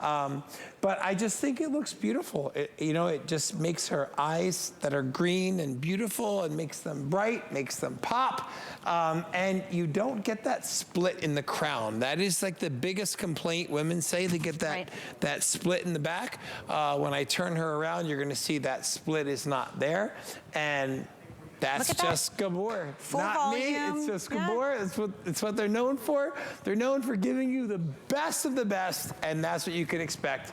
But I just think it looks beautiful. It just makes her eyes that are green and beautiful and makes them bright, makes them pop. And you don't get that split in the crown. That is like the biggest complaint women say. They get that split in the back. When I turn her around, you're gonna see that split is not there. And that's Look at just Gabor. Full Not volume. me, it's just Yeah. Gabor. It's what they're known for. They're known for giving you the best of the best, and that's what you can expect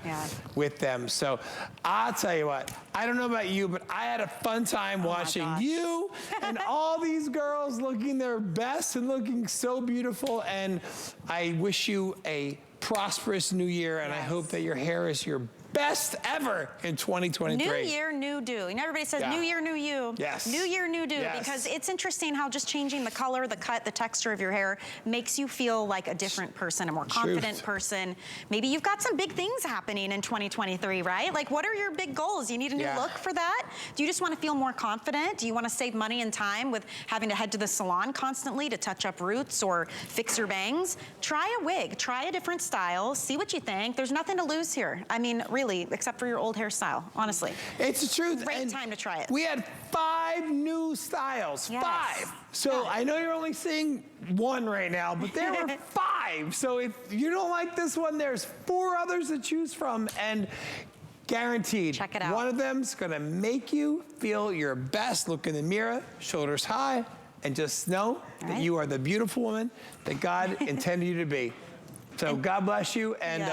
with them. So I'll tell you what, I don't know about you, but I had a fun time watching gosh. you and all these girls looking their best and looking so beautiful. And I wish you a prosperous new year, and I hope that your hair is your best ever in 2023. New year, new do. You know, everybody says new year, new you. Yes. New year, new do. Yes. Because it's interesting how just changing the color, the cut, the texture of your hair makes you feel like a different person, a more confident person. Maybe you've got some big things happening in 2023, right? Like, what are your big goals? You need a new look for that? Do you just want to feel more confident? Do you want to save money and time with having to head to the salon constantly to touch up roots or fix your bangs? Try a wig. Try a different style. See what you think. There's nothing to lose here. I mean, really, except for your old hairstyle, honestly. It's the truth. Great time to try it. We had 5 new styles, Yes. 5. So I know you're only seeing 1 right now, but there were 5. So if you don't like this one, there's 4 others to choose from, and guaranteed. Check it out. One of them's gonna make you feel your best. Look in the mirror, shoulders high, and just know that you are the beautiful woman that God intended you to be. So God bless you, and